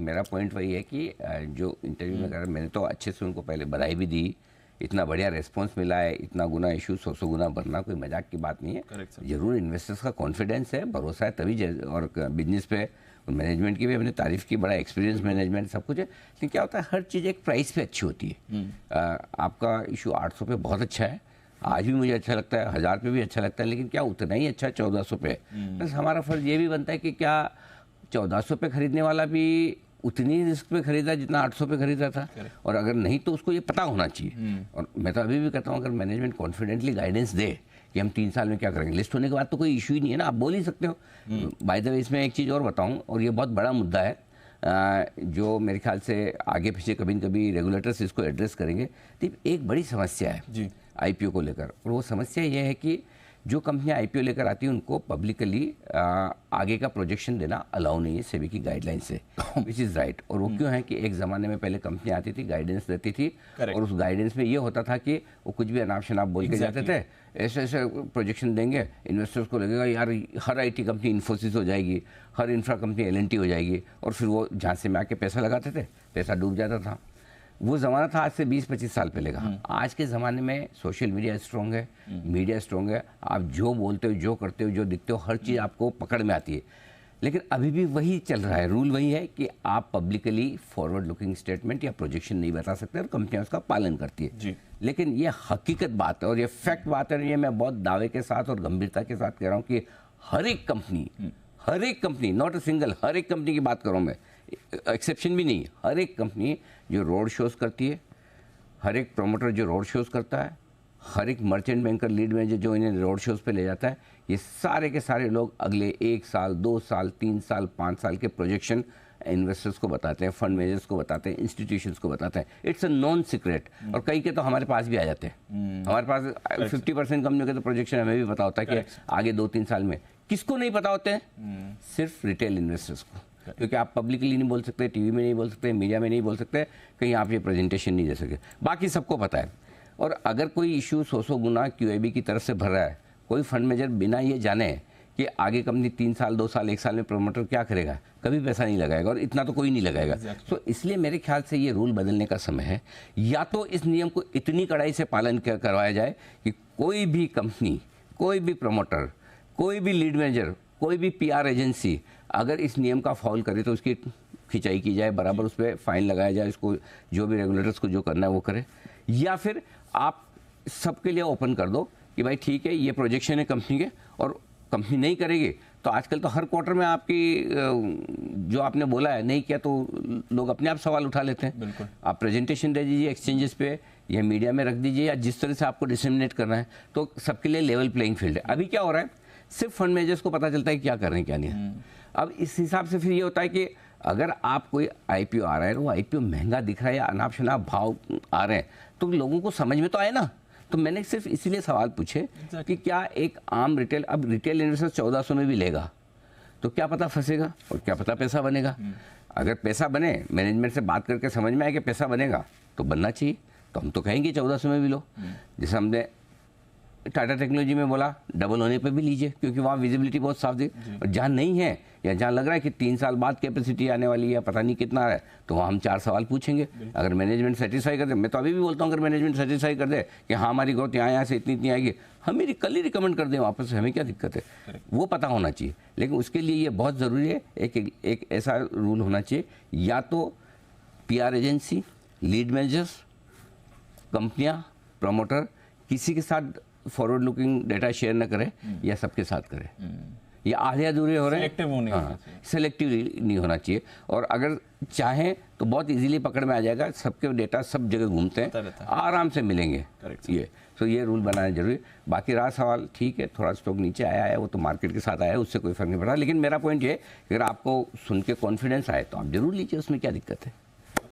मेरा पॉइंट वही है कि जो इंटरव्यू में करा, मैंने तो अच्छे से उनको पहले बधाई भी दी, इतना बढ़िया रिस्पांस मिला है, इतना गुना इशू 100 गुना बढ़ना कोई मजाक की बात नहीं है। जरूर इन्वेस्टर्स का कॉन्फिडेंस है, भरोसा है तभी, और बिजनेस पे मैनेजमेंट की भी हमने तारीफ की, बड़ा एक्सपीरियंस मैनेजमेंट सब कुछ है। लेकिन क्या होता है, हर चीज़ एक प्राइस पे अच्छी होती है। आपका इशू 800 पे बहुत अच्छा है, आज भी मुझे अच्छा लगता है, 1000 पे भी अच्छा लगता है, लेकिन क्या उतना ही अच्छा 1400 पे। बस हमारा फर्ज ये भी बनता है कि क्या 1400 पे खरीदने वाला भी उतनी रिस्क पे खरीदा जितना 800 पे खरीदा था, और अगर नहीं तो उसको ये पता होना चाहिए। और मैं तो अभी भी कहता हूँ, अगर मैनेजमेंट कॉन्फिडेंटली गाइडेंस दे कि हम 3 साल में क्या करेंगे, लिस्ट होने के बाद तो कोई इशू ही नहीं है ना, आप बोल ही सकते हो। बाय द वे इसमें एक चीज़ और बताऊँ, और ये बहुत बड़ा मुद्दा है, जो मेरे ख्याल से आगे पीछे कभी न कभी रेगुलेटर्स इसको एड्रेस करेंगे। तो एक बड़ी समस्या है आईपीओ को लेकर, और वो समस्या ये है कि जो कंपनियां आईपीओ लेकर आती हैं उनको पब्लिकली आगे का प्रोजेक्शन देना अलाउ नहीं है सेबी की गाइडलाइन से, विच इज़ राइट। और वो क्यों है कि एक ज़माने में पहले कंपनी आती थी, गाइडेंस देती थी, और उस गाइडेंस में ये होता था कि वो कुछ भी अनाप शनाप बोल के जाते थे, ऐसे ऐसे प्रोजेक्शन देंगे, इन्वेस्टर्स को लगेगा यार हर आईटी कंपनी इन्फोसिस हो जाएगी, हर इंफ्रा कंपनी एलएनटी हो जाएगी, और फिर वो झांसे में आके पैसा लगाते थे, पैसा डूब जाता था। वो ज़माना था आज से 20-25 साल पहले का। आज के ज़माने में सोशल मीडिया स्ट्रॉन्ग है, मीडिया स्ट्रॉन्ग है, आप जो बोलते हो, जो करते हो, जो दिखते हो, हर चीज़ आपको पकड़ में आती है। लेकिन अभी भी वही चल रहा है, रूल वही है कि आप पब्लिकली फॉरवर्ड लुकिंग स्टेटमेंट या प्रोजेक्शन नहीं बता सकते, और कंपनियां उसका पालन करती है। लेकिन ये हकीकत बात है और ये फैक्ट बात है, ये मैं बहुत दावे के साथ और गंभीरता के साथ कह रहा हूँ कि हर एक कंपनी, नॉट अ सिंगल, हर एक कंपनी की बात कर रहा हूँ मैं, एक्सेप्शन भी नहीं, हर एक कंपनी जो रोड शोज़ करती है, हर एक प्रोमोटर जो रोड शोज़ करता है, हर एक मर्चेंट बैंकर, लीड मैनेजर जो इन्हें रोड शोज़ पे ले जाता है, ये सारे के सारे लोग अगले 1 साल, 2 साल, 3 साल, 5 साल के प्रोजेक्शन इन्वेस्टर्स को बताते हैं, फंड मैनेजर्स को बताते हैं, इंस्टीट्यूशंस को बताते हैं। इट्स अ नॉन सीक्रेट, और कई के तो हमारे पास भी आ जाते हैं। हमारे पास 50% कंपनियों के तो प्रोजेक्शन हमें भी पता होता है कि आगे 2-3 साल में। किसको नहीं पता होते हैं? सिर्फ रिटेल इन्वेस्टर्स को, क्योंकि आप पब्लिकली नहीं बोल सकते, टीवी में नहीं बोल सकते, मीडिया में नहीं बोल सकते, कहीं आप ये प्रेजेंटेशन नहीं दे सकते, बाकी सबको पता है। और अगर कोई इशू 100 गुना क्यूआईबी की तरफ से भर रहा है, कोई फंड मैनेजर बिना ये जाने कि आगे कंपनी 3 साल, 2 साल, 1 साल में प्रमोटर क्या करेगा, कभी पैसा नहीं लगाएगा, और इतना तो कोई नहीं लगाएगा। तो इसलिए मेरे ख्याल से ये रूल बदलने का समय है, या तो इस नियम को इतनी कड़ाई से पालन करवाया जाए कि कोई भी कंपनी, कोई भी प्रमोटर, कोई भी लीड मैनेजर, कोई भी पीआर एजेंसी अगर इस नियम का फॉलो करे तो उसकी खिंचाई की जाए, बराबर उस पर फाइन लगाया जाए, इसको जो भी रेगुलेटर्स को जो करना है वो करे। या फिर आप सबके लिए ओपन कर दो कि भाई ठीक है, ये प्रोजेक्शन है कंपनी के, और कंपनी नहीं करेगी तो आजकल तो हर क्वार्टर में आपकी जो आपने बोला है नहीं किया तो लोग अपने आप सवाल उठा लेते हैं। बिल्कुल, आप प्रेजेंटेशन दे दीजिए एक्सचेंजेस पे या मीडिया में रख दीजिए, या जिस तरह से आपको डिसमिनेट करना है, तो सबके लिए लेवल प्लेइंग फील्ड है। अभी क्या हो रहा है, सिर्फ फंड मैनेजर्स को पता चलता है क्या कर रहे हैं क्या नहीं है। अब इस हिसाब से फिर ये होता है कि अगर आप कोई आईपीओ आ रहा है, वो आईपीओ महंगा दिख रहा है या अनाप शनाप भाव आ रहे हैं, तो लोगों को समझ में तो आए ना। तो मैंने सिर्फ इसीलिए सवाल पूछे कि क्या एक आम रिटेल, अब रिटेल इन्वेस्टर 1400 में भी लेगा तो क्या पता फंसेगा और क्या पता पैसा बनेगा। अगर पैसा बने, मैनेजमेंट से बात करके समझ में आए कि पैसा बनेगा तो बनना चाहिए, तो हम तो कहेंगे 1400 में भी लो। जैसे हमने टाटा टेक्नोलॉजी में बोला डबल होने पे भी लीजिए, क्योंकि वहाँ विजिबिलिटी बहुत साफ थी। और जहाँ नहीं है या जहाँ लग रहा है कि 3 साल बाद कैपेसिटी आने वाली है या पता नहीं कितना है, तो वहाँ हम 4 सवाल पूछेंगे। अगर मैनेजमेंट सेटिस्फाई कर दे, मैं तो अभी भी बोलता हूँ, अगर मैनेजमेंट सेटिस्फाई कर दे कि हाँ हमारी ग्रोथ यहाँ से इतनी आएगी, हम मेरी कल ही रिकमेंड कर दें वापस से, हमें क्या दिक्कत है, वो पता होना चाहिए। लेकिन उसके लिए ये बहुत ज़रूरी है, एक ऐसा रूल होना चाहिए, या तो पीआर एजेंसी, लीड मैनेजर्स, कंपनियाँ, प्रमोटर किसी के साथ फॉरवर्ड लुकिंग डेटा शेयर न करे, या सबके साथ करे, या आधे अधूरे हो रहे हैं, सेलेक्टिव नहीं होना चाहिए। और अगर चाहें तो बहुत इजीली पकड़ में आ जाएगा, सबके डेटा सब जगह घूमते हैं, आराम से मिलेंगे ये। तो ये रूल बनाना जरूरी। बाकी रहा सवाल, ठीक है थोड़ा स्टॉक नीचे आया है, वो तो मार्केट के साथ आया है, उससे कोई फर्क नहीं पड़ा। लेकिन मेरा पॉइंट ये, अगर आपको सुन के कॉन्फिडेंस आए तो आप जरूर लीजिए, उसमें क्या दिक्कत है।